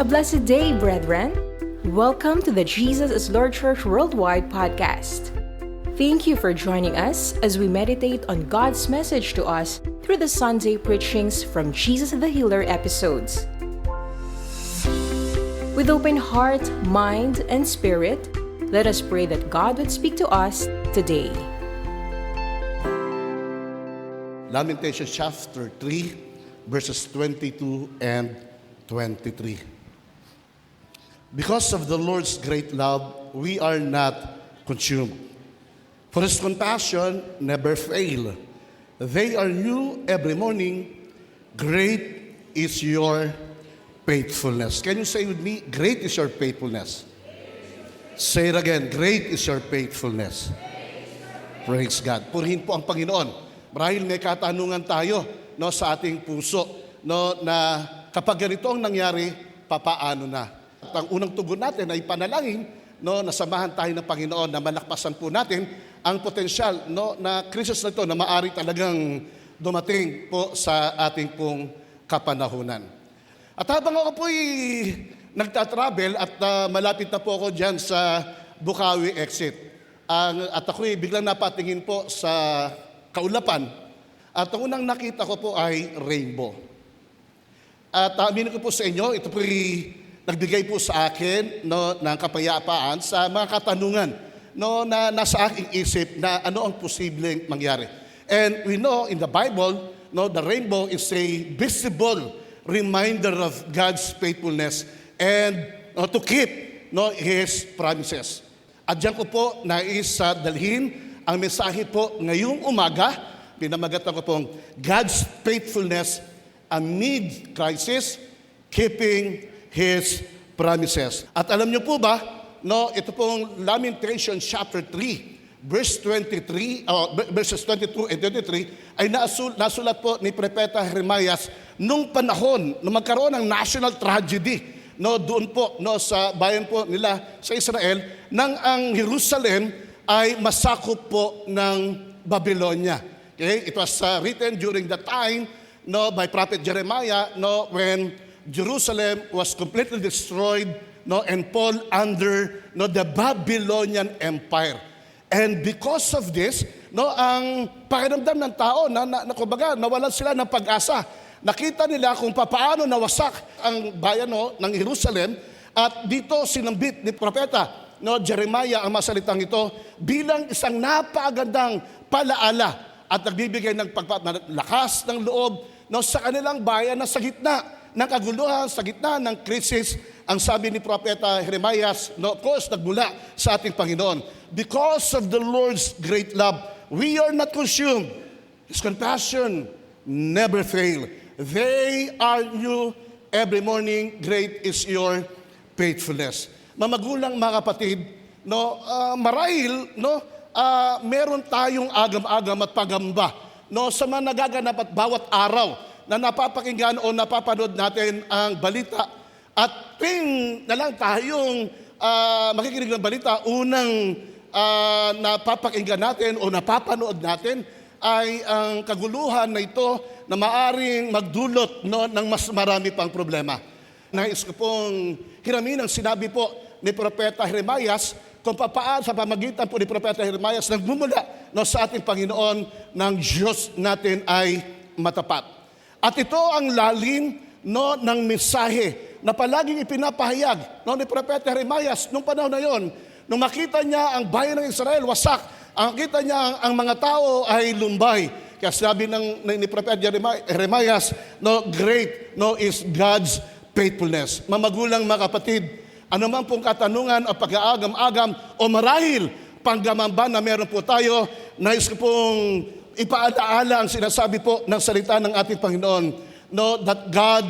A blessed day, brethren. Welcome to the Jesus is Lord Church Worldwide podcast. Thank you for joining us as we meditate on God's message to us through the Sunday preachings from Jesus the Healer episodes. With open heart, mind, and spirit, let us pray that God would speak to us today. Lamentations chapter 3, verses 22 and 23. Because of the Lord's great love, we are not consumed. For His compassion never fail. They are new every morning. Great is your faithfulness. Can you say with me, great is your faithfulness? Say it again, great is your faithfulness. Praise God. Purihin po ang Panginoon. Marahil may katanungan tayo sa ating puso na kapag ganito ang nangyari, papaano na? At ang unang tugon natin ay panalangin na samahan tayo ng Panginoon na malakpasan po natin ang potensyal na krisis na ito na maaari talagang dumating po sa ating pong kapanahunan. At habang ako po'y nagtatravel at malapit na po ako dyan sa Bukawi exit, at ako'y biglang napatingin po sa kaulapan, at ang unang nakita ko po ay rainbow. At aminin ko po sa inyo, ito po'y nagbigay po sa akin ng kapayapaan sa mga katanungan na nasa aking isip na ano ang posibleng mangyari. And we know in the Bible, the rainbow is a visible reminder of God's faithfulness and to keep His promises. At diyan ko po nais dalhin ang mensahe po ngayong umaga. Pinamagatan ko pong God's faithfulness amid crisis, keeping His promises. At alam niyo po ba, ito pong Lamentations chapter 3, verses 22 and 23 ay nasulat po ni Propeta Jeremias nung panahon na magkaroon ng national tragedy doon po sa bayan po nila sa Israel nang ang Jerusalem ay masakop po ng Babylonia. Okay? It was written during the time by Prophet Jeremiah when Jerusalem was completely destroyed and fall under the Babylonian Empire. And because of this, ang pakiramdam ng tao kumbaga nawalan sila ng pag-asa. Nakita nila kung paano nawasak ang bayan ng Jerusalem at dito sinambit ni Propeta Jeremiah ang masalitang ito bilang isang napakagandang palaala at nagbibigay ng lakas ng loob sa kanilang bayan na sa gitna ng kaguluhan, sa gitna ng krisis. Ang sabi ni Propeta Jeremiah, of course, nagmula sa ating Panginoon. Because of the Lord's great love, we are not consumed. His compassion never fail. They are new every morning. Great is your faithfulness. Mamagulang mga kapatid, marahil, meron tayong agam-agam at pagamba sa mga nagaganap at bawat araw na napapakinggan o napapanood natin ang balita. At tuwing na lang tayong makikinig ng balita, unang napapakinggan natin o napapanood natin ay ang kaguluhan na ito na maaring magdulot ng mas marami pang problema. Nais ko pong hiramin ang sinabi po ni Propeta Jeremias kung paano sa pamagitan po ni Propeta Jeremias nagmumula sa ating Panginoon ng Diyos natin ay matapat. At ito ang lalim ng mensahe na palaging ipinapahayag ni Propeta Jeremias nung panahon na yon. Nung makita niya ang bayan ng Israel wasak, ang kita niya ang mga tao ay lumbay. Kaya sabi ni Propeta Jeremias, great is God's faithfulness. Mamagulang mga kapatid, anuman pong katanungan o pag-aagam-agam o marahil panggamamba na meron po tayo, nais ko pong ipaalaala ang sinasabi po ng salita ng ating Panginoon, that God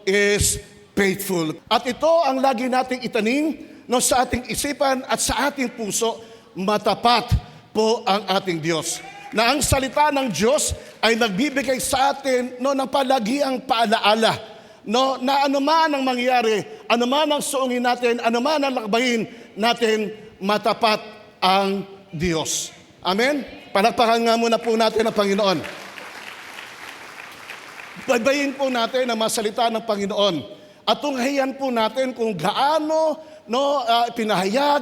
is faithful. At ito ang lagi nating itanim sa ating isipan at sa ating puso, matapat po ang ating Diyos. Na ang salita ng Diyos ay nagbibigay sa atin ng palagiang paalaala na anuman ang mangyari, anuman ang suungin natin, anuman ang lakbayin natin, matapat ang Diyos. Amen? Palakpakan nga muna po natin ang Panginoon. Baybayin po natin ang mga salita ng Panginoon. at tunghayan po natin kung gaano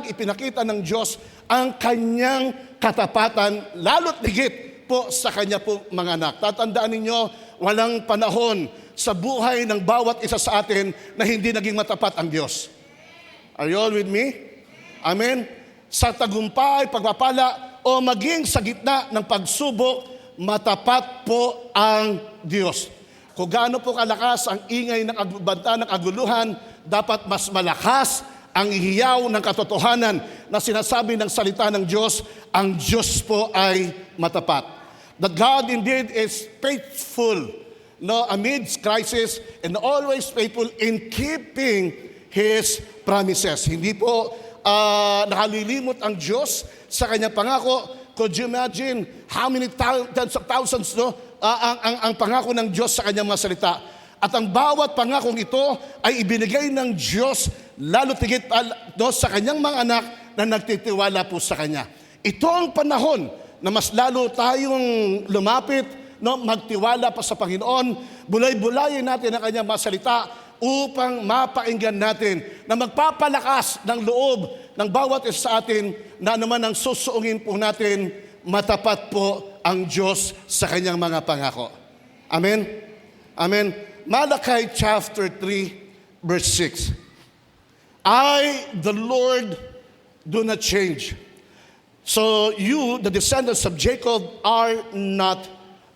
ipinakita ng Diyos ang kanyang katapatan, lalo't higit po sa kanya po mga anak. Tatandaan ninyo, walang panahon sa buhay ng bawat isa sa atin na hindi naging matapat ang Diyos. Are you all with me? Amen? Sa tagumpay, pagpapala, o maging sa gitna ng pagsubok, matapat po ang Diyos. Kung gaano po kalakas ang ingay ng banta ng kaguluhan, dapat mas malakas ang hiyaw ng katotohanan na sinasabi ng salita ng Diyos, ang Diyos po ay matapat. That God indeed is faithful amidst crisis and always faithful in keeping His promises. Hindi po nakalilimot ang Diyos sa kanyang pangako. Could you imagine how many tens of thousands ang pangako ng Diyos sa kanyang mga salita? At ang bawat pangakong ito ay ibinigay ng Diyos lalo tigit sa kanyang mga anak na nagtitiwala po sa Kanya. Ito ang panahon na mas lalo tayong lumapit, magtiwala pa sa Panginoon, bulay-bulayin natin ang kanyang mga salita upang mapainggan natin na magpapalakas ng loob ng bawat isa sa atin na naman ang susuungin po natin, matapat po ang Diyos sa kanyang mga pangako. Amen? Amen? Malachi chapter 3, verse 6. I, the Lord, do not change. So you, the descendants of Jacob, are not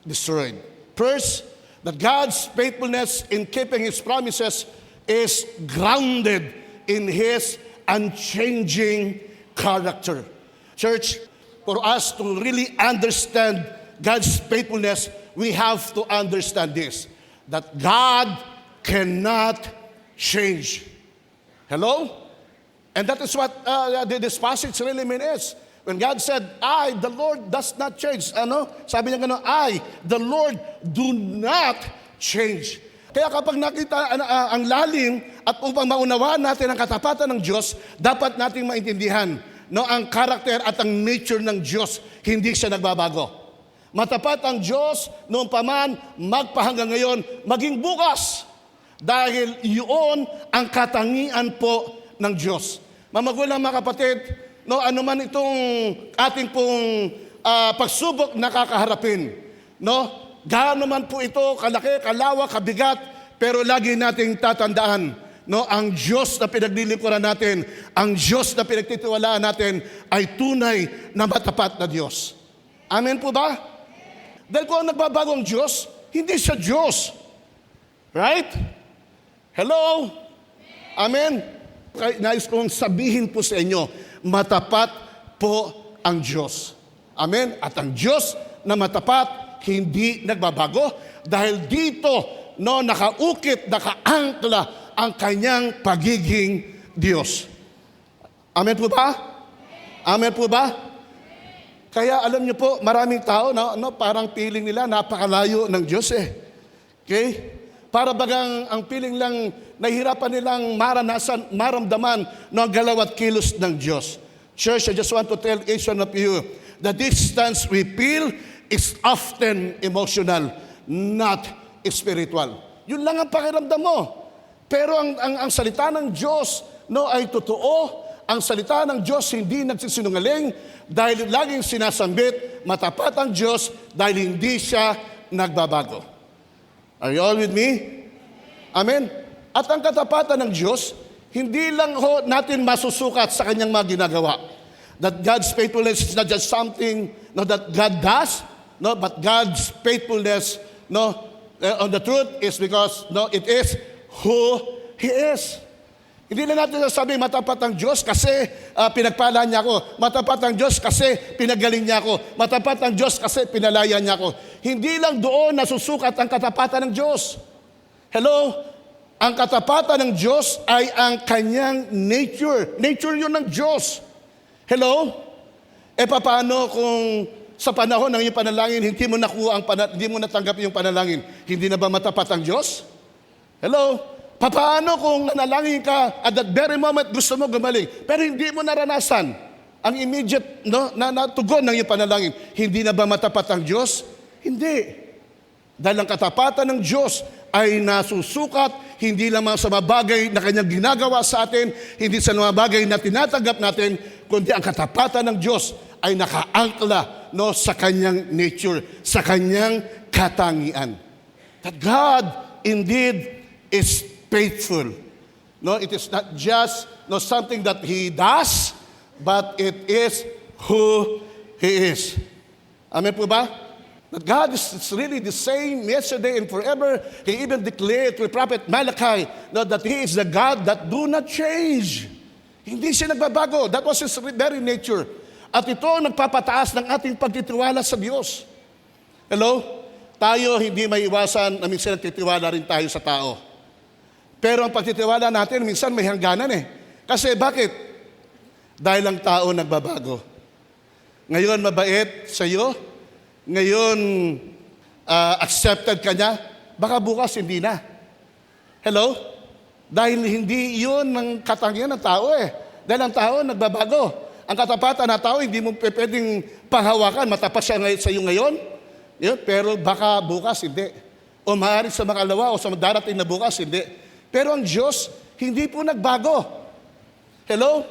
destroyed. First, that God's faithfulness in keeping His promises is grounded in His unchanging character. Church, for us to really understand God's faithfulness, we have to understand this, that God cannot change. Hello? And that is what this passage really means. When God said, I, the Lord, does not change. Sabi niya gano'n, I, the Lord, do not change. Kaya kapag nakita ang lalim at upang maunawaan natin ang katapatan ng Diyos, dapat nating maintindihan ang karakter at ang nature ng Diyos, hindi siya nagbabago. Matapat ang Diyos noong paman, magpahanggang ngayon, maging bukas. Dahil iyon ang katangian po ng Diyos. Mamagulang mga kapatid, anuman itong ating pong pagsubok na kakaharapin, gaano man po ito, kalaki, kalawak, kabigat, pero lagi nating tatandaan, ang Diyos na pinaglilingkuran natin, ang Diyos na pinagtitiwalaan natin, ay tunay na matapat na Diyos. Amen po ba? Dahil kung nagbabago ang Diyos, hindi siya Diyos. Right? Hello? Amen? Nais kong sabihin po sa inyo, matapat po ang Diyos. Amen? At ang Diyos na matapat, hindi nagbabago dahil dito nakaukit, nakaangkla ang kanyang pagiging Diyos. Amen po ba? Amen po ba? Kaya alam niyo po, maraming tao parang feeling nila napakalayo ng Diyos Okay? Para bagang ang feeling lang, nahihirapan nilang maramdaman ng galaw at kilos ng Diyos. Church, I just want to tell each one of you, the distance we feel is often emotional, not spiritual. Yun lang ang pakiramdam mo. Pero ang salita ng Diyos ay totoo. Ang salita ng Diyos hindi nagsisinungaling dahil laging sinasambit, matapat ang Diyos dahil hindi siya nagbabago. Are you all with me? Amen? At ang katapatan ng Diyos, hindi lang natin masusukat sa kanyang mga ginagawa. That God's faithfulness is not just something that God does, but God's faithfulness on the truth is because it is who He is. Hindi na natin sasabihin, matapat ang Diyos kasi pinagpala niya ako. Matapat ang Diyos kasi pinagaling niya ako. Matapat ang Diyos kasi pinalaya niya ako. Hindi lang doon nasusukat ang katapatan ng Diyos. Hello? Ang katapatan ng Diyos ay ang kanyang nature. Nature yun ng Diyos. Hello? Paano kung sa panahon ng iyong panalangin, hindi mo natanggap yung panalangin, hindi na ba matapat ang Diyos? Hello? Paano kung nanalangin ka at that very moment gusto mo gumaling, pero hindi mo naranasan ang immediate na tugon ng iyong panalangin, hindi na ba matapat ang Diyos? Hindi. Dahil ang katapatan ng Diyos ay nasusukat hindi lamang sa mga bagay na Kanyang ginagawa sa atin, hindi sa mga bagay na tinatanggap natin, kundi ang katapatan ng Diyos ay nakaangkla sa Kanyang nature, sa Kanyang katangian. That God indeed is faithful. No, it is not just something that He does, but it is who He is. Amen po ba? That God is really the same yesterday and forever. He even declared to the prophet Malachi that He is the God that do not change. Hindi siya nagbabago. That was His very nature. At ito ang nagpapataas ng ating pagtitiwala sa Diyos. Hello? Tayo hindi may iwasan na minsan nagtitiwala rin tayo sa tao. Pero ang pagtitiwala natin minsan may hangganan eh. Kasi bakit? Dahil ang tao nagbabago. Ngayon mabait sa iyo, ngayon accepted ka niya, baka bukas hindi na. Hello? Dahil hindi yun ang katangian ng tao eh. Dahil ang tao nagbabago. Ang katapatan na tao, hindi mo pwedeng panghawakan, matapat siya sa iyo ngayon, yun, pero baka bukas hindi. O maaari sa makalawa o sa darating na bukas hindi. Pero ang Diyos, hindi po nagbago. Hello?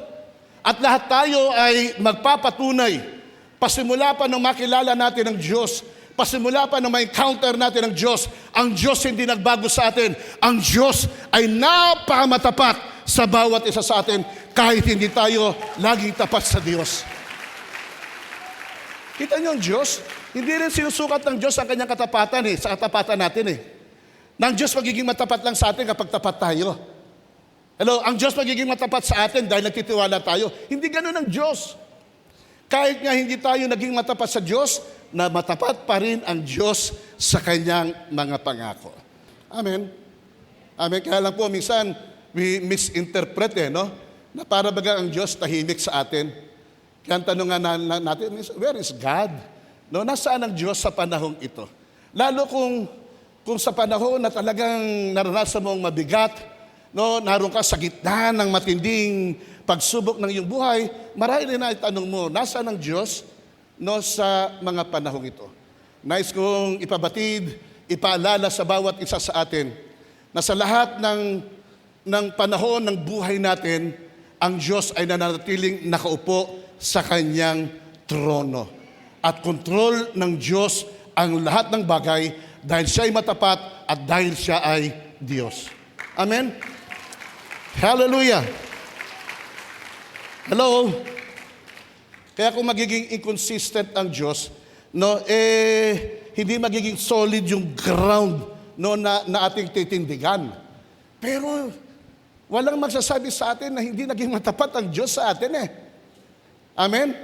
At lahat tayo ay magpapatunay. Pasimula pa nung makilala natin ang Diyos, pasimula pa nung ma-encounter natin ang Diyos hindi nagbago sa atin. Ang Diyos ay napakamatapat sa bawat isa sa atin kahit hindi tayo laging tapat sa Diyos. Kita niyo ang Diyos? Hindi rin sinusukat ng Diyos ang kanyang katapatan sa katapatan natin Nang Diyos magiging matapat lang sa atin kapag tapat tayo. Hello? Ang Diyos magiging matapat sa atin dahil nagtitiwala tayo. Hindi ganun ang Diyos. Kahit nga hindi tayo naging matapat sa Diyos, na matapat pa rin ang Diyos sa Kanyang mga pangako. Amen? Amen. Kaya lang po, minsan, we misinterpret na para baga ang Diyos tahimik sa atin. Kaya ang tanong nga natin, where is God? Nasaan ang Diyos sa panahong ito? Lalo kung sa panahon na talagang naranasan mong mabigat, naroon ka sa gitna ng matinding pagsubok ng iyong buhay, marahil na itanong mo, nasaan ang Diyos sa mga panahong ito? Nais kong ipabatid, ipaalala sa bawat isa sa atin na sa lahat ng panahon ng buhay natin, ang Diyos ay nananatiling nakaupo sa Kanyang trono. At kontrol ng Diyos ang lahat ng bagay dahil Siya ay matapat at dahil Siya ay Diyos. Amen? Hallelujah! Hello? Kaya kung magiging inconsistent ang Diyos, hindi magiging solid yung ground na ating titindigan. Pero walang magsasabi sa atin na hindi naging matapat ang Diyos sa atin Amen?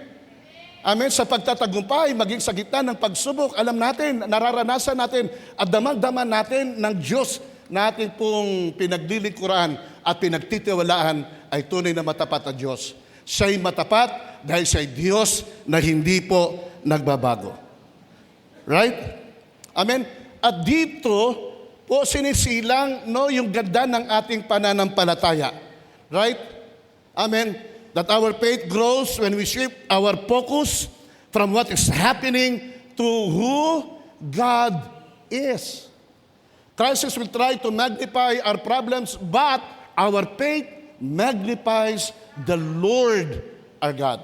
Amen? Sa pagtatagumpay, maging sa gitna ng pagsubok, alam natin, nararanasan natin, at damang-daman natin ng Diyos na ating pong pinaglilingkuran at pinagtitiwalaan ay tunay na matapat na Diyos. Siya'y matapat dahil siya'y Diyos na hindi po nagbabago. Right? Amen? At dito po sinisilang yung ganda ng ating pananampalataya. Right? Amen? That our faith grows when we shift our focus from what is happening to who God is. Crisis will try to magnify our problems, but our faith magnifies the Lord our God.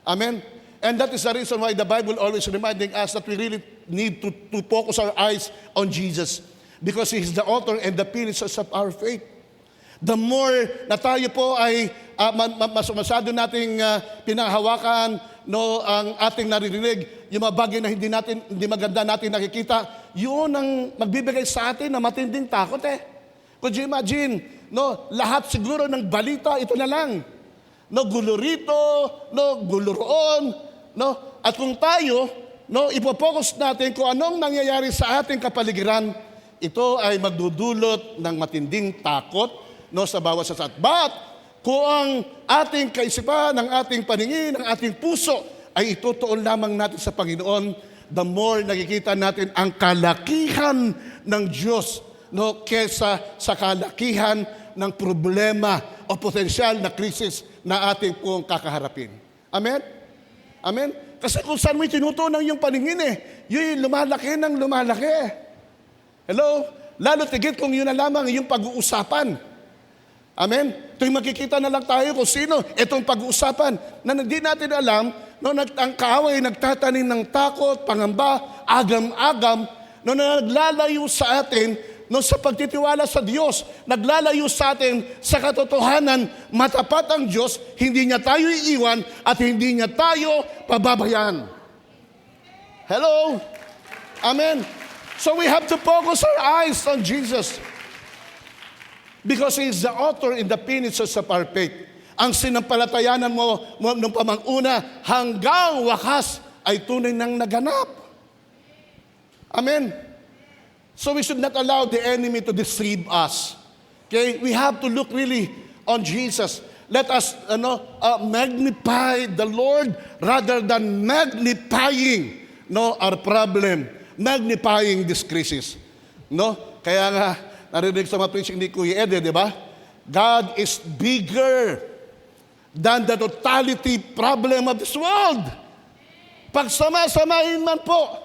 Amen? And that is the reason why the Bible always reminding us that we really need to focus our eyes on Jesus because He is the author and the finisher of our faith. The more na tayo po ay masyado nating pinahawakan ang ating naririnig, yung mga bagay na hindi maganda natin nakikita, yun ang magbibigay sa atin na matinding takot Could you imagine, lahat siguro ng balita, ito na lang. Gulo rito, gulo roon, At kung tayo, ipopokus natin kung anong nangyayari sa ating kapaligiran, ito ay magdudulot ng matinding takot, sa bawat isa. But, kung ang ating kaisipan, ang ating paningin, ang ating puso, ay itutuon lamang natin sa Panginoon, the more nakikita natin ang kalakihan ng Diyos, kesa sa kalakihan ng problema o potensyal na krisis na ating pong kakaharapin. Amen? Amen? Kasi kung saan mo tinutunan yung paningin yun lumalaki ng lumalaki. Hello? Lalo tigit kung yun na lamang yung pag-uusapan. Amen? Tuwing makikita na lang tayo kung sino itong pag-uusapan na hindi natin alam, no, ang kaaway nagtatanim ng takot, pangamba, agam-agam, no, na naglalayo sa atin, no, sa pagtitiwala sa Diyos, naglalayo sa atin sa katotohanan, matapat ang Diyos, hindi niya tayo iiwan at hindi niya tayo pababayaan. Hello? Amen? So we have to focus our eyes on Jesus because He is the author and the finisher of our faith. Ang sinampalatayanan mo nung pamanguna hanggang wakas ay tunay nang naganap. Amen? So we should not allow the enemy to deceive us. Okay? We have to look really on Jesus. Let us magnify the Lord rather than magnifying our problem, magnifying this crisis. No? Kaya nga, narinig sa mga preaching ni Kuya Ede, di ba? God is bigger than the totality problem of this world. Pagsama-samahin man po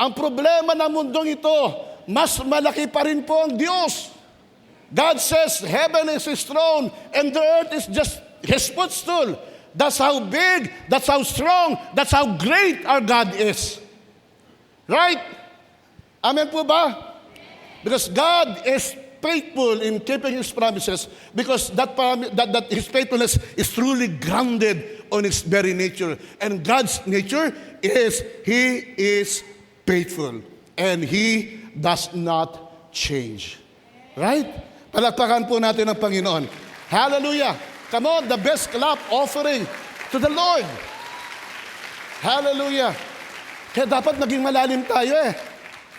ang problema ng mundong ito, mas malaki pa rin po ang Diyos. God says, heaven is His throne and the earth is just His footstool. That's how big, that's how strong, that's how great our God is. Right? Amen po ba? Because God is faithful in keeping His promises because that His faithfulness is truly grounded on His very nature. And God's nature is He is faithful and He does not change. Right? Palakpakan po natin ang Panginoon. Hallelujah! Come on, the best clap offering to the Lord. Hallelujah! Kaya dapat maging malalim tayo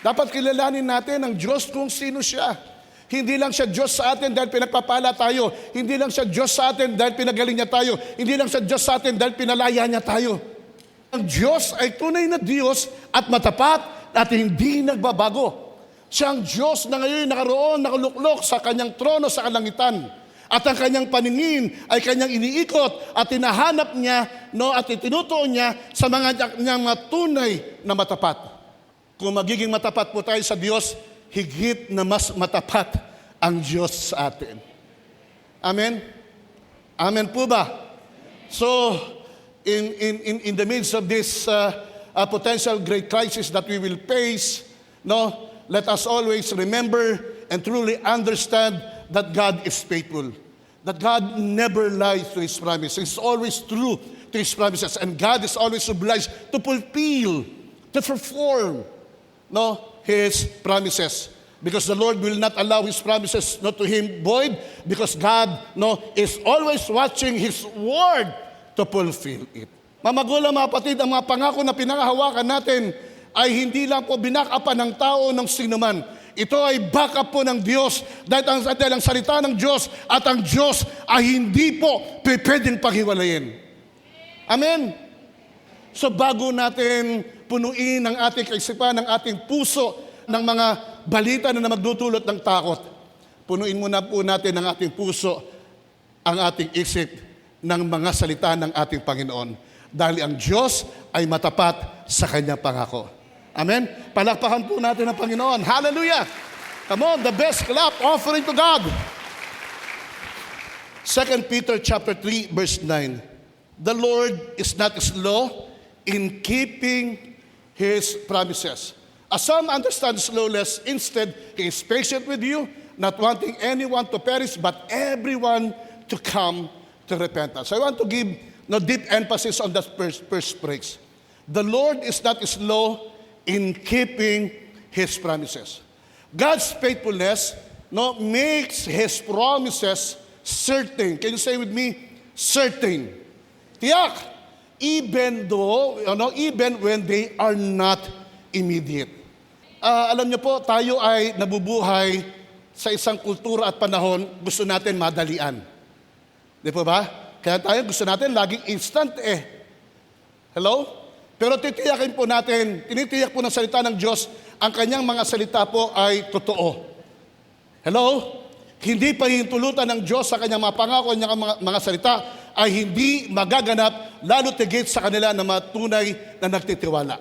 Dapat kilalanin natin ang Diyos kung sino siya. Hindi lang siya Diyos sa atin dahil pinagpapala tayo. Hindi lang siya Diyos sa atin dahil pinagaling niya tayo. Hindi lang siya Diyos sa atin dahil pinalaya niya tayo. Ang Diyos ay tunay na Diyos at matapat at hindi nagbabago. Siya ang Diyos na ngayon nakaroon, nakaluklok sa kanyang trono sa kalangitan. At ang kanyang paningin ay kanyang iniikot at tinahanap niya at itinutuon niya sa mga niyang tunay na matapat. Kung magiging matapat po tayo sa Diyos, higit na mas matapat ang Diyos sa atin. Amen? Amen po ba? So, in the midst of this potential great crisis that we will face, let us always remember and truly understand that God is faithful. That God never lies to His promises. He's always true to His promises. And God is always obliged to fulfill, to perform His promises. Because the Lord will not allow His promises not to Him void. Because God is always watching His word to fulfill it. Mga magulang, mga kapatid, ang mga pangako na pinangahawakan natin ay hindi lang po binakapan ng tao ng sinuman. Ito ay backup po ng Diyos dahil ang salita ng Diyos at ang Diyos ay hindi po pwedeng paghiwalayin. Amen? So bago natin punuin ang ating kaisipan, ang ating puso ng mga balita na magdudulot ng takot, punuin muna po natin ang ating puso, ang ating isip ng mga salita ng ating Panginoon. Dahil ang Diyos ay matapat sa kanyang pangako. Amen? Palakpakan po natin ang Panginoon. Hallelujah! Come on, the best clap offering to God. 2 Peter chapter 3, verse 9. The Lord is not slow in keeping His promises. As some understand slowness, instead, He is patient with you, not wanting anyone to perish, but everyone to come to repentance. I want to give deep emphasis on that first phrase. The Lord is not slow in keeping His promises. God's faithfulness makes His promises certain. Can you say with me? Certain. Tiyak. Even when they are not immediate. Alam niyo po, tayo ay nabubuhay sa isang kultura at panahon, gusto natin madalian. Di po ba? Kaya tayo gusto natin laging instant Hello? Pero tinitiyak po ng salita ng Diyos, ang kanyang mga salita po ay totoo. Hello? Hindi pahihintulutan ng Diyos sa kanyang mga pangako, kanyang mga salita, ay hindi magaganap, lalo tigit sa kanila na mga tunay na nagtitiwala.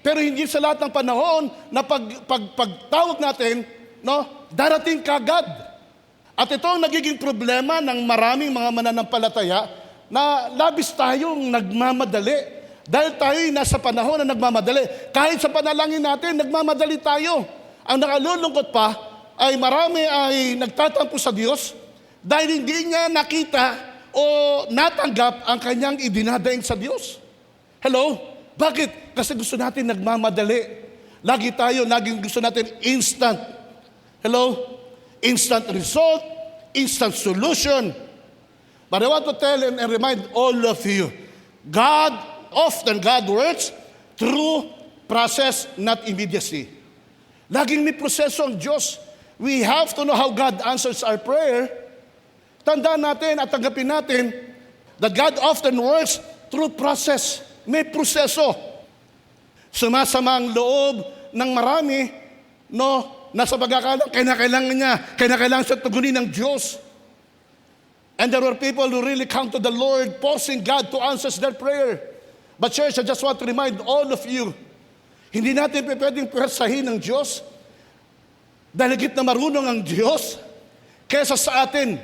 Pero hindi sa lahat ng panahon na pagtawag natin, no, darating kagad. At ito ang nagiging problema ng maraming mga mananampalataya na labis tayong nagmamadali. Dahil tayo'y nasa panahon na nagmamadali. Kahit sa panalangin natin, nagmamadali tayo. Ang nakalulungkot pa ay marami ay nagtatampo sa Diyos dahil hindi niya nakita o natanggap ang kanyang idinadaing sa Diyos. Hello? Bakit? Kasi gusto natin nagmamadali. Laging gusto natin instant. Hello? Instant result, instant solution. But I want to tell and remind all of you, God works through process, not immediacy. Laging may proseso ang Diyos. We have to know how God answers our prayer. Tandaan natin at tanggapin natin that God often works through process. May proseso. Sumasama ang loob ng marami, no, nasa pagkakalang kailangan siya tugunin ng Diyos. And there were people who really come to the Lord, forcing God to answer their prayer. But church, I just want to remind all of you, hindi natin pwedeng pwersahin ng Diyos dahil higit na marunong ang Diyos kesa sa atin.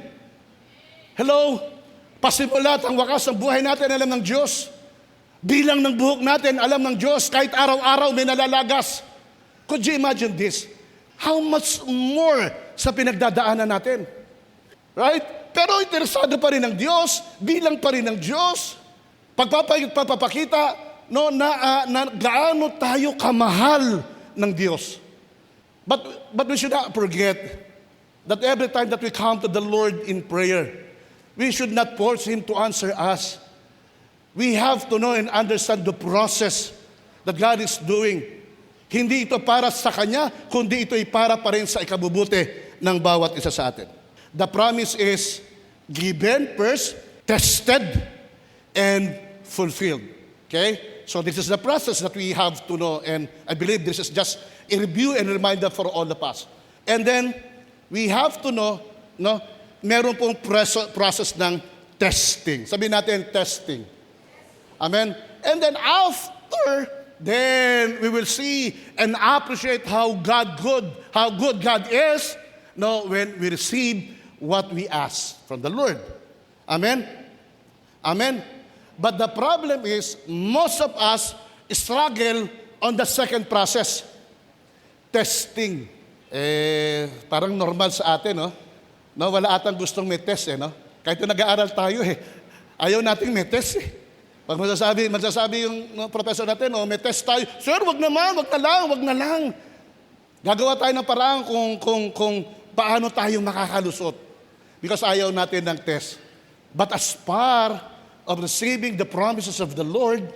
Hello? Pasimulat ang wakas ng buhay natin, alam ng Diyos. Bilang ng buhok natin, alam ng Diyos, kahit araw-araw may nalalagas. Could you imagine this? How much more sa pinagdadaanan natin? Right? Pero interesado pa rin ang Diyos, bilang pa rin ng Diyos. Pagpapakita no, na gaano tayo kamahal ng Diyos. But we should not forget that every time that we come to the Lord in prayer, we should not force Him to answer us. We have to know and understand the process that God is doing. Hindi ito para sa Kanya, kundi ito ay para pa rin sa ikabubuti ng bawat isa sa atin. The promise is given first, tested, and fulfilled. Okay? So this is the process that we have to know, and I believe this is just a review and reminder for all of us. And then, we have to know, no, meron pong process ng testing. Sabihin natin, testing. Amen? And then after, then we will see and appreciate how good God is, no, when we receive what we ask from the Lord. Amen? Amen? But the problem is, most of us struggle on the second process. Testing. Parang normal sa atin, no? No, wala atang gustong may test, no? Kahit nag-aaral tayo, ayaw nating may test, Pag magsasabi yung professor natin, may test tayo. Sir, wag na lang. Gagawa tayo ng paraan kung paano tayo makakalusot. Because ayaw natin ng test. But as part of receiving the promises of the Lord,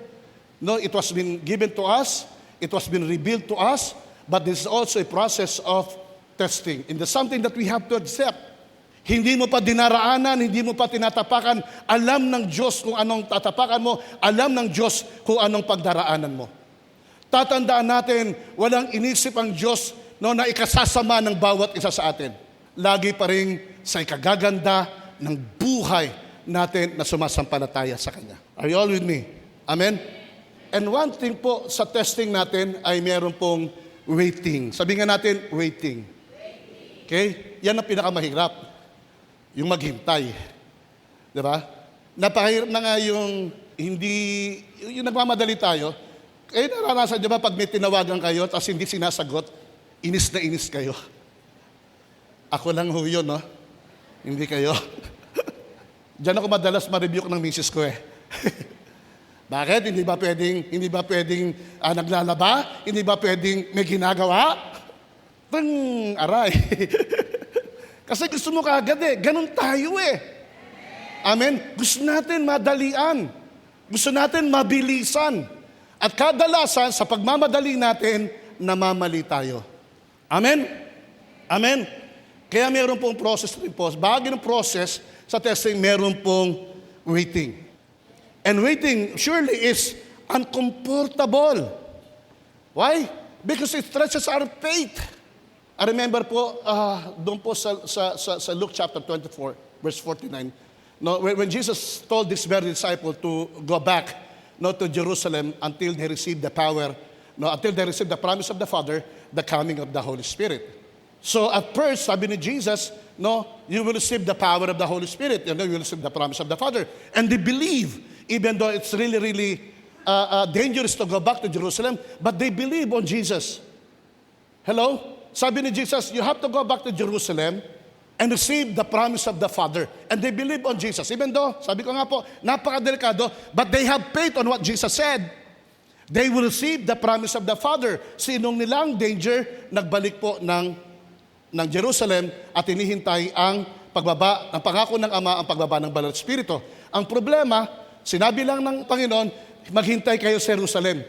no, it was been given to us, it was been revealed to us, but this is also a process of testing. And there's something that we have to accept. Hindi mo pa dinaraanan, hindi mo pa tinatapakan, alam ng Diyos kung anong tatapakan mo, alam ng Diyos kung anong pagdaraanan mo. Tatandaan natin, walang inisip ang Diyos na ikasasama ng bawat isa sa atin. Lagi pa rin sa ikagaganda ng buhay natin na sumasampalataya sa Kanya. Are you all with me? Amen? And one thing po sa testing natin ay meron pong waiting. Sabihin nga natin, waiting. Okay? Yan ang pinakamahirap. Yung maghintay. Diba? Napakahirap na nga yung nagmamadali tayo. Naranasan diba pag may tinawagan kayo tapos hindi sinasagot, inis na inis kayo. Ako lang ho yun, no? Hindi kayo. Diyan ako madalas ma-rebuke ng misis ko Bakit? Hindi ba pwedeng naglalaba? Hindi ba pwedeng may ginagawa? Aray. Kasi gusto mo kaagad Ganun tayo Amen? Gusto natin madalian. Gusto natin mabilisan. At kadalasan, sa pagmamadali natin, namamali tayo. Amen? Amen? Kaya meron pong process rin po. Bahagi ng process sa testing, meron pong waiting. And waiting surely is uncomfortable. Why? Because it stretches our faith. I remember po, doon po sa Luke chapter 24, verse 49, when Jesus told this very disciple to go back to Jerusalem until they received the power no, until they receive the promise of the Father, the coming of the Holy Spirit. So at first, sabi ni Jesus, no, you will receive the power of the Holy Spirit. You know, you will receive the promise of the Father. And they believe, even though it's really, really dangerous to go back to Jerusalem, but they believe on Jesus. Hello? Sabi ni Jesus, you have to go back to Jerusalem and receive the promise of the Father. And they believe on Jesus. Even though, sabi ko nga po, napakadelikado, but they have faith on what Jesus said. They will receive the promise of the Father. Sinong nilang danger, nagbalik po ng Jerusalem at hinihintay ang pagbaba, ang pangako ng Ama, ang pagbaba ng Banal na Espiritu. Ang problema, sinabi lang ng Panginoon, maghintay kayo sa Jerusalem.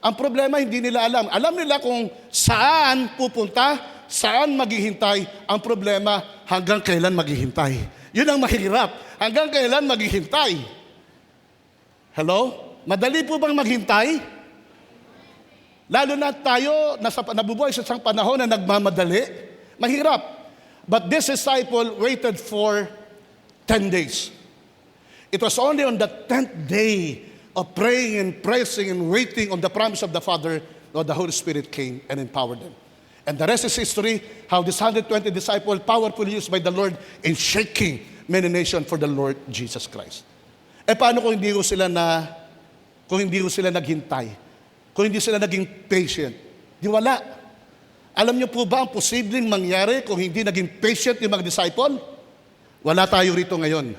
Ang problema, hindi nila alam. Alam nila kung saan pupunta, saan maghihintay. Ang problema, hanggang kailan maghihintay. Yun ang mahirap. Hanggang kailan maghihintay. Hello? Madali po bang maghintay? Lalo na tayo, nabubuhay sa isang panahon na nagmamadali. Mahirap. But this disciple waited for 10 days. It was only on the 10th day of praying and praising and waiting on the promise of the Father, Lord, the Holy Spirit came and empowered them. And the rest is history, how this 120 disciples, powerfully used by the Lord in shaking many nations for the Lord Jesus Christ. Paano kung hindi ko sila naghintay? Kung hindi sila naging patient? Di wala. Alam niyo po ba ang posibleng mangyari kung hindi naging patient yung mga disciple? Wala tayo rito ngayon.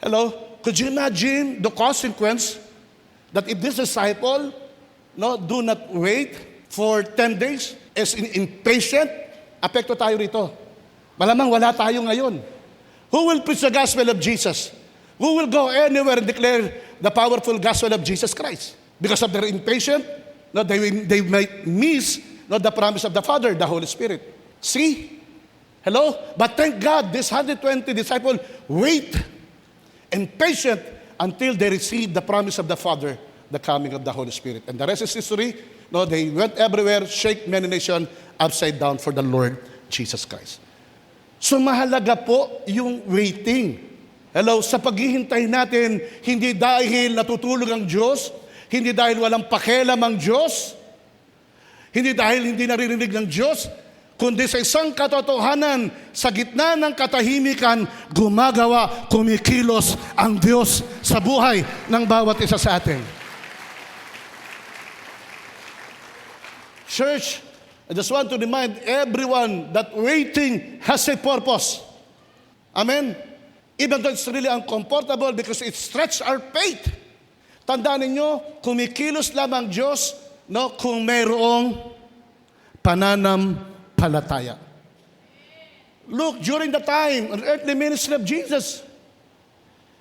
Hello? Could you imagine the consequence that if this disciple do not wait for 10 days as impatient, apekto tayo rito. Malamang wala tayo ngayon. Who will preach the gospel of Jesus? Who will go anywhere and declare the powerful gospel of Jesus Christ? Because of their impatience, they might miss the promise of the Father, the Holy Spirit. See? Hello? But thank God, this 120 disciples wait and patient until they receive the promise of the Father, the coming of the Holy Spirit. And the rest is history. They went everywhere, shake many nations upside down for the Lord Jesus Christ. So mahalaga po yung waiting. Hello, sa paghihintay natin, hindi dahil natutulog ang Diyos, hindi dahil walang pakialam ang Diyos, hindi dahil hindi naririnig ng Diyos, kundi sa isang katotohanan, sa gitna ng katahimikan, gumagawa, kumikilos ang Diyos sa buhay ng bawat isa sa atin. Church, I just want to remind everyone that waiting has a purpose. Amen? Even though it's really uncomfortable because it stretches our faith. Tandaan ninyo, kumikilos lamang Diyos kung mayroong pananampalataya. Look, during the time, an earthly ministry of Jesus,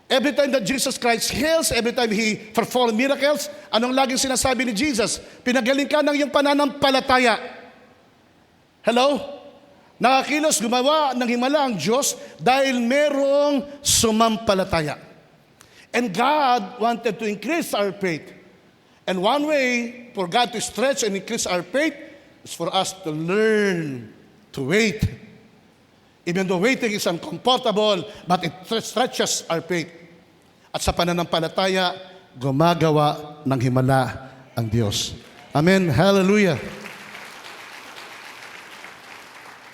every time that Jesus Christ heals, every time He performed miracles, anong laging sinasabi ni Jesus? Pinagaling ka ng iyong pananampalataya. Hello? Nakakilos, gumawa ng himala ang Diyos dahil merong sumampalataya. And God wanted to increase our faith. And one way for God to stretch and increase our faith is for us to learn to wait. Even though waiting is uncomfortable, but it stretches our faith. At sa pananampalataya, gumagawa ng himala ang Diyos. Amen. Hallelujah.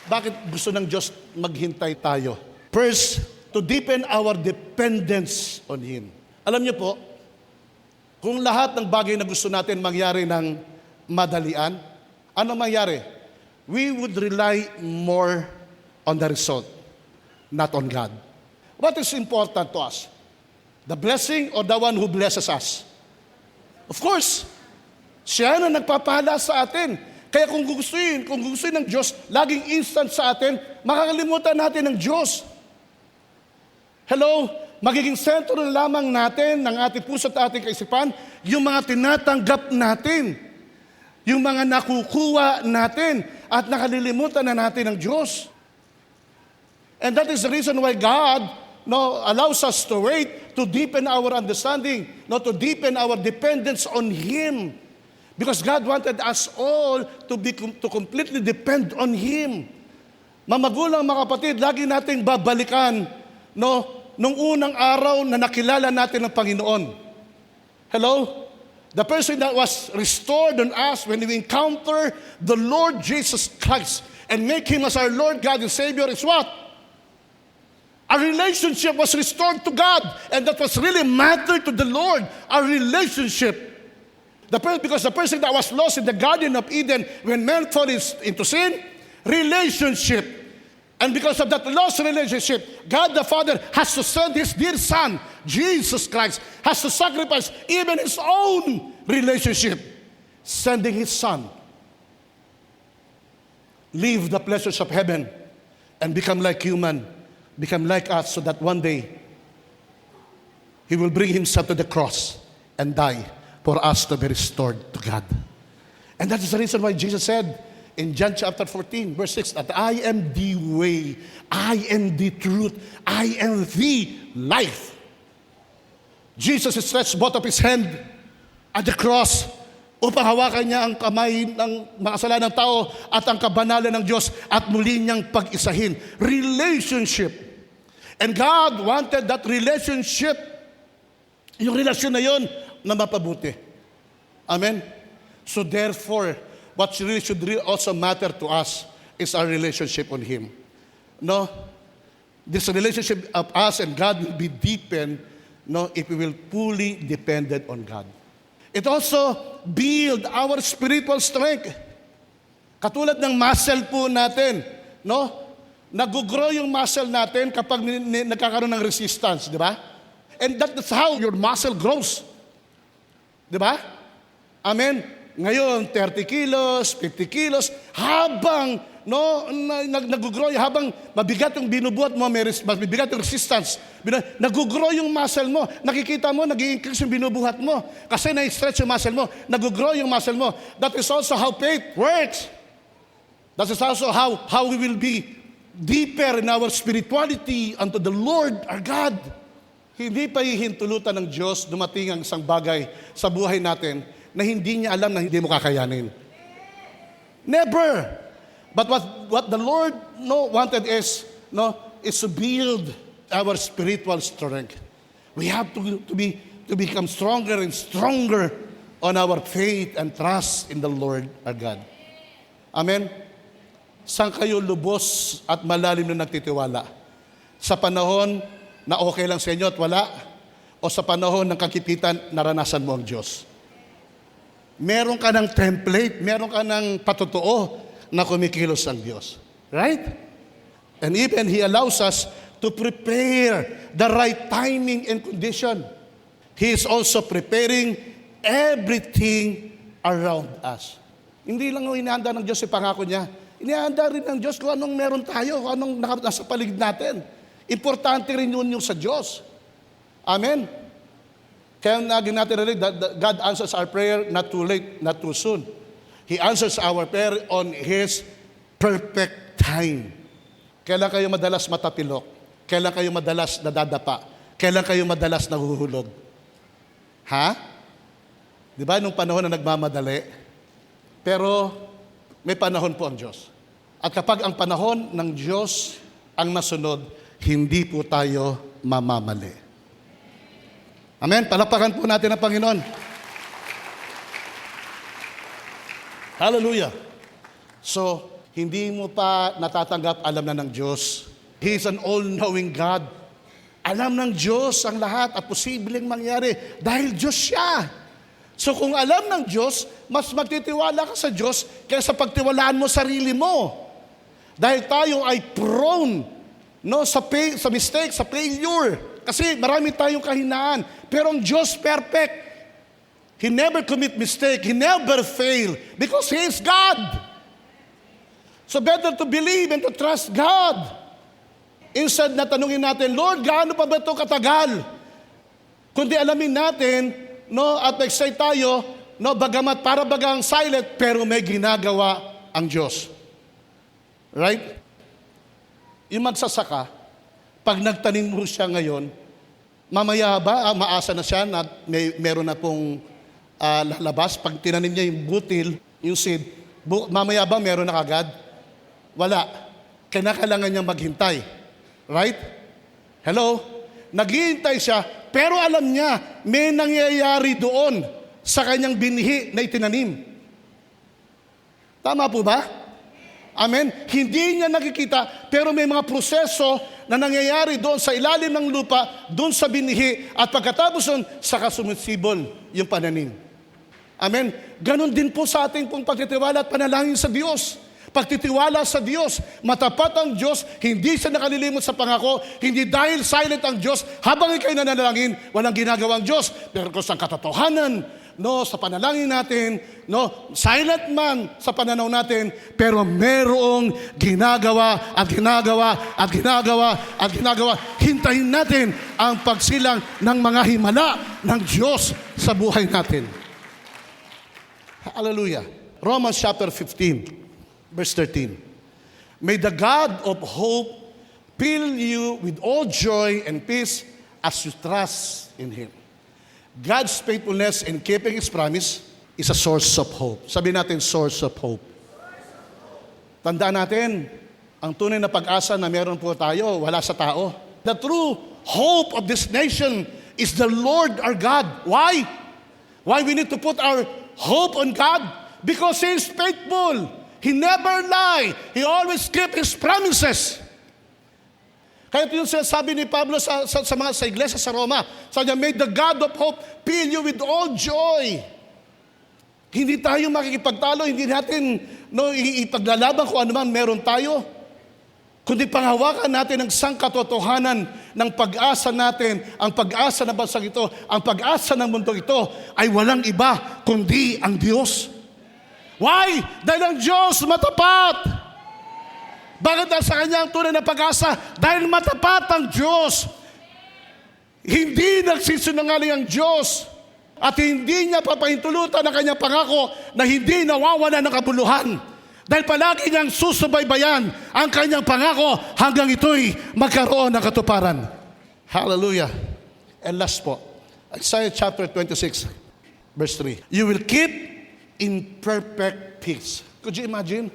Bakit gusto ng Diyos maghintay tayo? First, to deepen our dependence on Him. Alam niyo po, kung lahat ng bagay na gusto natin mangyari ng madalian, ano mangyari? We would rely more on the result, not on God. What is important to us? The blessing or the one who blesses us? Of course, siya na nagpapahala sa atin. Kaya kung gustuin ng Diyos, laging instant sa atin, makakalimutan natin ng Diyos. Hello? Magiging sentro na lamang natin ng ating puso at ating kaisipan, yung mga tinatanggap natin, yung mga nakukuha natin, at nakalilimutan na natin ng Diyos. And that is the reason why God allows us to wait, to deepen our understanding, to deepen our dependence on Him. Because God wanted us all to completely depend on Him. Mamagulang, mga kapatid, lagi nating babalikan, nung unang araw na nakilala natin ang Panginoon. Hello? The person that was restored on us when we encounter the Lord Jesus Christ and make Him as our Lord, God, and Savior is what? Our relationship was restored to God, and that was really mattered to the Lord, our relationship. Because the person that was lost in the Garden of Eden when man fell into sin, relationship. And because of that lost relationship, God the Father has to send His dear Son, Jesus Christ, has to sacrifice even His own relationship, sending His Son, leave the pleasures of heaven and become like human, become like us, so that one day He will bring Himself to the cross and die for us to be restored to God. And that is the reason why Jesus said in John chapter 14, verse 6, that I am the way, I am the truth, I am the life. Jesus stretched both of His hand at the cross upang hawakan niya ang kamay ng makasalanan ng tao at ang kabanalan ng Diyos at muli niyang pag-isahin. Relationship. And God wanted that relationship, yung relasyon na yon, na mapabuti. Amen? So therefore, what really should also matter to us is our relationship on Him. No? This relationship of us and God will be deepened, no, if we will fully dependent on God. It also build our spiritual strength. Katulad ng muscle po natin, no? Nag-grow yung muscle natin kapag nagkakaroon ng resistance, di ba? And that's how your muscle grows. Di ba? Amen. Ngayon, 30 kilos, 50 kilos, habang nag-grow, habang mabigat yung binubuhat mo, mabigat yung resistance, nag-grow yung muscle mo, nakikita mo, nag-i-increase yung binubuhat mo, kasi na-stretch yung muscle mo, nag-grow yung muscle mo. That is also how faith works. That is also how we will be deeper in our spirituality unto the Lord our God. Hindi pa hihintulutan ng Diyos dumating ang isang bagay sa buhay natin na hindi niya alam na hindi mo kakayanin. Never. But what the Lord wanted is to build our spiritual strength. We have to become stronger and stronger on our faith and trust in the Lord our God. Amen? Saan kayo lubos at malalim na nagtitiwala? Sa panahon na okay lang sa inyo at wala? O sa panahon ng kakipitan, naranasan mo ang Diyos? Meron ka ng template, meron ka ng patotoo na kumikilos ang Diyos. Right? And even He allows us to prepare the right timing and condition. He is also preparing everything around us. Hindi lang inihanda ng Diyos yung pangako niya. Inihanda rin ng Diyos kung anong meron tayo, kung anong nasa paligid natin. Importante rin yun yung sa Diyos. Amen? Kaya naging natin rin, God answers our prayer not too late, not too soon. He answers our prayer on His perfect time. Kailan kayo madalas matapilok? Kailan kayo madalas nadadapa? Kailan kayo madalas nahuhulog? Ha? Di ba nung panahon na nagmamadali? Pero may panahon po ang Diyos. At kapag ang panahon ng Diyos ang nasunod, hindi po tayo mamamali. Amen? Palakpakan po natin ang Panginoon. Hallelujah. So, hindi mo pa natatanggap, alam na ng Diyos. He is an all-knowing God. Alam ng Diyos ang lahat at posibleng mangyari dahil Diyos siya. So kung alam ng Diyos, mas magtitiwala ka sa Diyos kaysa pagtiwalaan mo sarili mo. Dahil tayo ay prone sa mistake, sa failure. Kasi marami tayong kahinaan. Pero ang Diyos perfect. He never commit mistake. He never fail. Because He is God. So better to believe and to trust God. Instead na tanungin natin, Lord, gaano pa ba ito katagal? Kundi alamin natin, at excited tayo, bagamat para bagang silent, pero may ginagawa ang Diyos. Right? Yung magsasaka, pag nagtanim mo siya ngayon, mamaya ba, maasa na siya na meron na pong lalabas? Pag tinanim niya yung butil, yung seed, mamaya ba meron na kagad? Wala. Kailangan niya maghintay. Right? Hello? Naghihintay siya, pero alam niya, may nangyayari doon sa kanyang binhi na itinanim. Tama po ba? Amen? Hindi niya nakikita, pero may mga proseso na nangyayari doon sa ilalim ng lupa, doon sa binhi, at pagkatapos doon, saka sumisibol yung pananim. Amen? Ganon din po sa ating pong pagtitiwala at panalangin sa Diyos. Pagtitiwala sa Diyos, matapat ang Diyos, hindi siya nakalilimot sa pangako, hindi dahil silent ang Diyos, habang ikaw'y nanalangin, walang ginagawang Diyos. Pero kung sa katotohanan, sa panalangin natin, silent man sa pananaw natin, pero merong ginagawa at ginagawa at ginagawa at ginagawa. Hintayin natin ang pagsilang ng mga himala ng Diyos sa buhay natin. Hallelujah. Romans chapter 15. Verse 13, may the God of hope fill you with all joy and peace as you trust in Him. God's faithfulness in keeping His promise is a source of hope. Sabi natin, source of hope. Tandaan natin, ang tunay na pag-asa na meron po tayo, wala sa tao. The true hope of this nation is the Lord our God. Why? Why we need to put our hope on God? Because He is faithful. He never lie. He always keep His promises. Kaya ito yung sinasabi ni Pablo sa iglesia sa Roma. Sabi niya, may the God of hope fill you with all joy. Hindi tayo makikipagtalo, hindi natin ipaglalaban kung ano man meron tayo. Kundi panghawakan natin ang sangkatotohanan ng pag-asa natin, ang pag-asa ng bansang ito, ang pag-asa ng mundo ito ay walang iba kundi ang Diyos. Why? Dahil ang Diyos matapat. Bakit dahil sa Kanya ang tunay na pag-asa? Dahil matapat ang Diyos. Hindi nagsisinungaling ang Diyos. At hindi niya papahintulutan ang Kanyang pangako na hindi nawawala ng kabuluhan. Dahil palagi niyang susubaybayan ang Kanyang pangako hanggang ito'y magkaroon ng katuparan. Hallelujah. And last po, Isaiah chapter 26, verse 3. You will keep in perfect peace. Could you imagine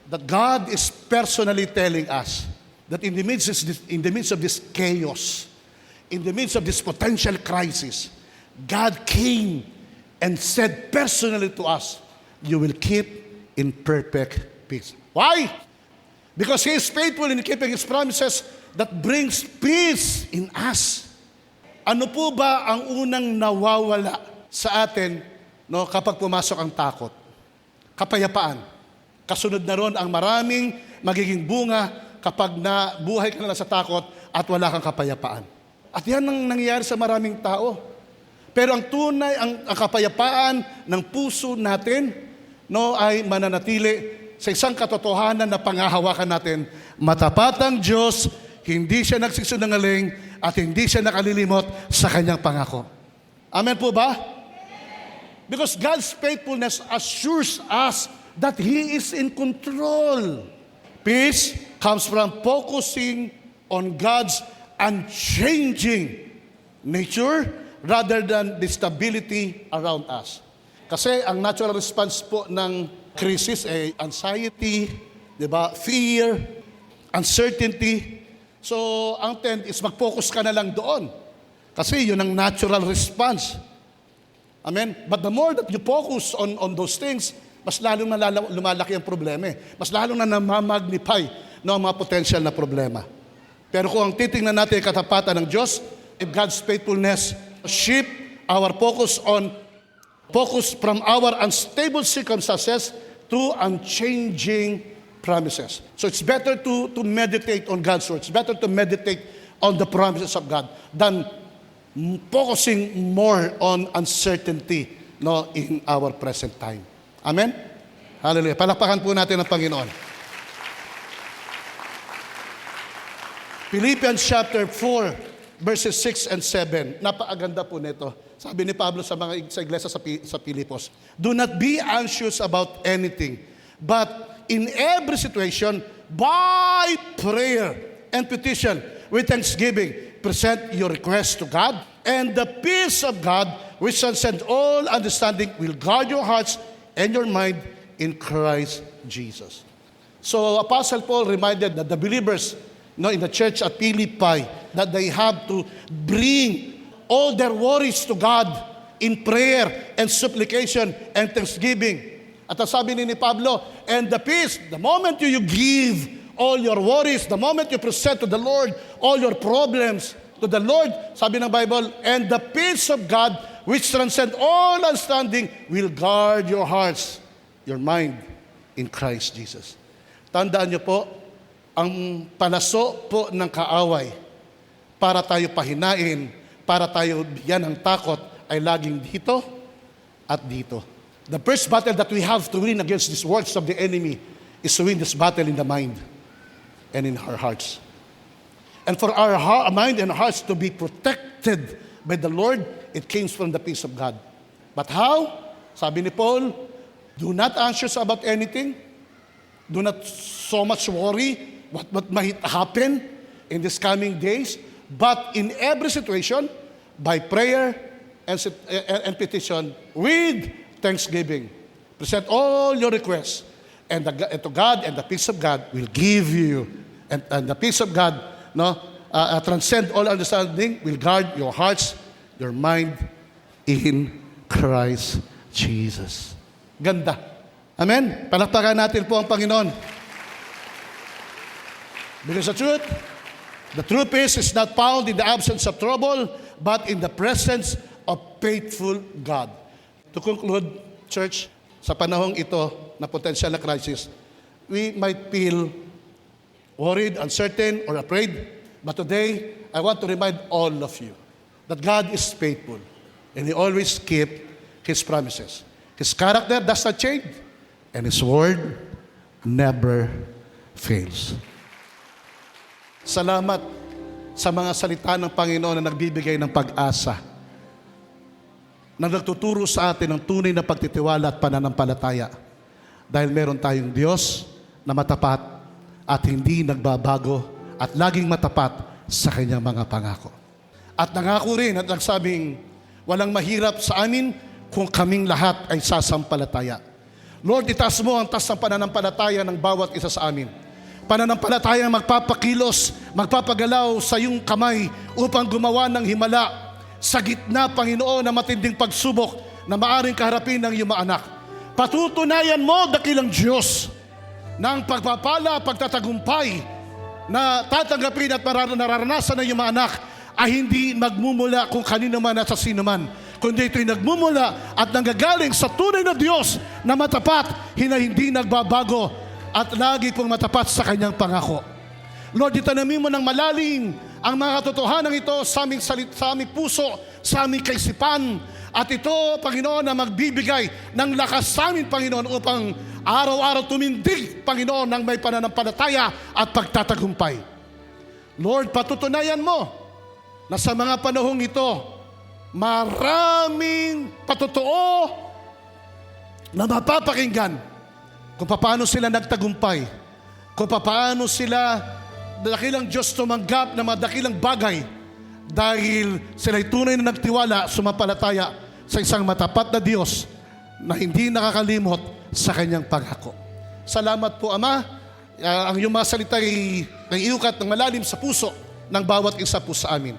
that God is personally telling us that in the midst of this chaos, in the midst of this potential crisis, God came and said personally to us, you will keep in perfect peace. Why? Because He is faithful in keeping His promises that brings peace in us. Ano po ba ang unang nawawala sa atin kapag pumasok ang takot? Kapayapaan. Kasunod na ron ang maraming magiging bunga kapag nabuhay ka na lang sa takot at wala kang kapayapaan. At yan ang nangyayari sa maraming tao. Pero ang tunay, ang kapayapaan ng puso natin ay mananatili sa isang katotohanan na panghahawakan natin. Matapat ang Diyos, hindi siya nagsisinungaling at hindi siya nakalilimot sa Kanyang pangako. Amen po ba? Because God's faithfulness assures us that He is in control. Peace comes from focusing on God's unchanging nature rather than the stability around us. Kasi ang natural response po ng crisis ay anxiety, fear, uncertainty. So, ang trend is mag-focus ka na lang doon. Kasi yun ang natural response. Amen? But the more that you focus on those things, mas lalong na lumalaki ang problema. Mas lalong na namamagnify ang mga potential na problema. Pero kung ang titingnan natin ay katapatan ng Diyos, if God's faithfulness shift our focus from our unstable circumstances to unchanging promises. So it's better to meditate on God's word. It's better to meditate on the promises of God than focusing more on uncertainty in our present time. Amen? Hallelujah. Palakpakan po natin ang Panginoon. Philippians chapter 4, verses 6 and 7. Napakaganda po nito. Sabi ni Pablo sa iglesia sa Pilipos, do not be anxious about anything, but in every situation, by prayer and petition, with thanksgiving, present your request to God, and the peace of God, which transcends all understanding, will guard your hearts and your mind in Christ Jesus. So Apostle Paul reminded that the believers in the church at Philippi that they have to bring all their worries to God in prayer and supplication and thanksgiving. At ang sabi ni Pablo, and the peace, the moment you give all your worries, the moment you present to the Lord all your problems to the Lord, sabi ng Bible, and the peace of God, which transcends all understanding, will guard your hearts, your mind, in Christ Jesus. Tandaan niyo po, ang palaso po ng kaaway, para tayo pahinain, para tayo bigyan ng takot, ay laging dito at dito. The first battle that we have to win against these words of the enemy is to win this battle in the mind and in our hearts. And for our mind and hearts to be protected by the Lord, it comes from the peace of God. But how? Sabi ni Paul, do not anxious about anything. Do not so much worry what might happen in these coming days. But in every situation, by prayer and petition, with thanksgiving, present all your requests, and to God, and the peace of God will give you, and the peace of God, transcend all understanding, will guard your hearts, your mind in Christ Jesus. Ganda. Amen? Palakpakan natin po ang Panginoon. Because the true peace is not found in the absence of trouble, but in the presence of faithful God. To conclude, church, sa panahong ito na potential na crisis, we might feel worried, uncertain, or afraid. But today, I want to remind all of you that God is faithful and He always keeps His promises. His character does not change and His word never fails. Salamat sa mga salita ng Panginoon na nagbibigay ng pag-asa, na nagtuturo sa atin ng tunay na pagtitiwala at pananampalataya. Dahil meron tayong Diyos na matapat at hindi nagbabago at laging matapat sa Kanyang mga pangako. At nangako rin at nagsabing, walang mahirap sa amin kung kaming lahat ay sasampalataya. Lord, itaas mo ang taas ng pananampalataya ng bawat isa sa amin. Pananampalataya magpapakilos, magpapagalaw sa iyong kamay upang gumawa ng himala sa gitna, Panginoon, na matinding pagsubok na maaring kaharapin ng iyong mga anak. Patutunayan mo, dakilang Diyos, ng pagpapala, pagtatagumpay na tatanggapin at nararanasan ng iyong mga anak ay hindi magmumula kung kanino man at sa sino man, kundi ito'y nagmumula at nanggagaling sa tunay na Diyos na matapat, hindi nagbabago at lagi pong matapat sa Kanyang pangako. Lord, itanamin mo ng malalim ang mga katotohanan ito sa aming puso, sa aming kaisipan. At ito, Panginoon, na magbibigay ng lakas sa amin, Panginoon, upang araw-araw tumindig, Panginoon, ng may pananampalataya at pagtatagumpay. Lord, patutunayan mo na sa mga panahong ito, maraming patotoo na mapapakinggan kung paano sila nagtagumpay, kung paano sila dakilang Diyos tumanggap ng mga dakilang bagay dahil sila'y tunay na nagtiwala, sumampalataya sa isang matapat na Diyos na hindi nakakalimot sa Kanyang pangako. Salamat po, Ama. Ang iyong mga salita ay naiukat ng malalim sa puso ng bawat isa po sa amin.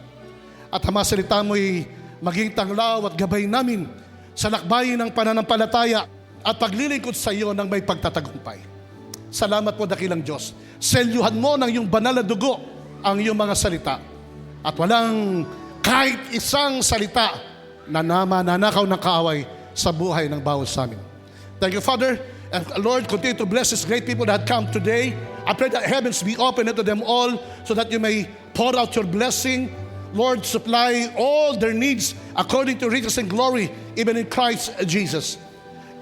At ang mga salita mo'y maging tanglaw at gabay namin sa lakbayin ng pananampalataya at paglilingkod sa iyo ng may pagtatagumpay. Salamat po, dakilang Diyos. Selyuhan mo ng iyong banal na dugo ang iyong mga salita. At walang kahit isang salita na nanakaw ng kaaway sa buhay ng bawat sa amin. Thank you, Father. And Lord, continue to bless these great people that come today. I pray that heavens be open unto them all so that you may pour out your blessing. Lord, supply all their needs according to riches and glory, even in Christ Jesus.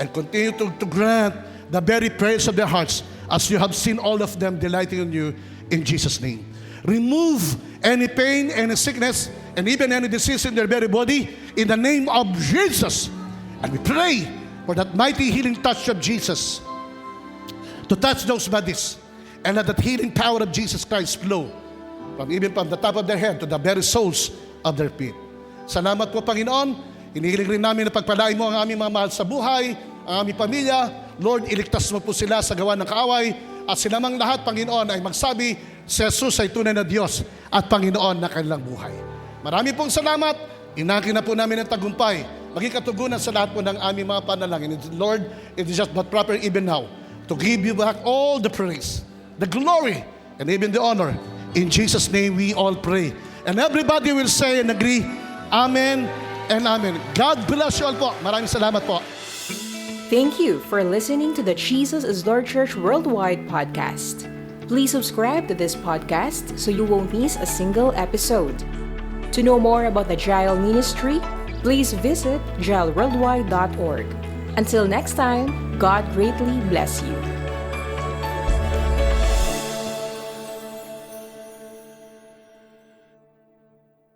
And continue to grant the very prayers of their hearts as you have seen all of them delighting in you in Jesus' name. Remove any pain, any sickness, and even any disease in their very body in the name of Jesus. And we pray for that mighty healing touch of Jesus to touch those bodies and let that healing power of Jesus Christ flow even from the top of their head to the very soles of their feet. Salamat po, Panginoon. Hinihiling rin namin na pagpalain mo ang aming mga mahal sa buhay, ang aming pamilya. Lord, iligtas mo po sila sa gawa ng kaaway at sila mang lahat, Panginoon, ay magsabi, si Jesus ay tunay na Diyos at Panginoon na kanilang buhay. Marami pong salamat. Inakin na po namin ang tagumpay maging katugunan sa lahat po ng aming mga panalangin. Lord, it is just but proper even now to give you back all the praise, the glory, and even the honor. In Jesus' name we all pray. And everybody will say and agree, Amen and Amen. God bless you all po. Maraming salamat po. Thank you for listening to the Jesus is Lord Church Worldwide podcast. Please subscribe to this podcast so you won't miss a single episode. To know more about the Jael Ministry, please visit jailworldwide.org. Until next time, God greatly bless you.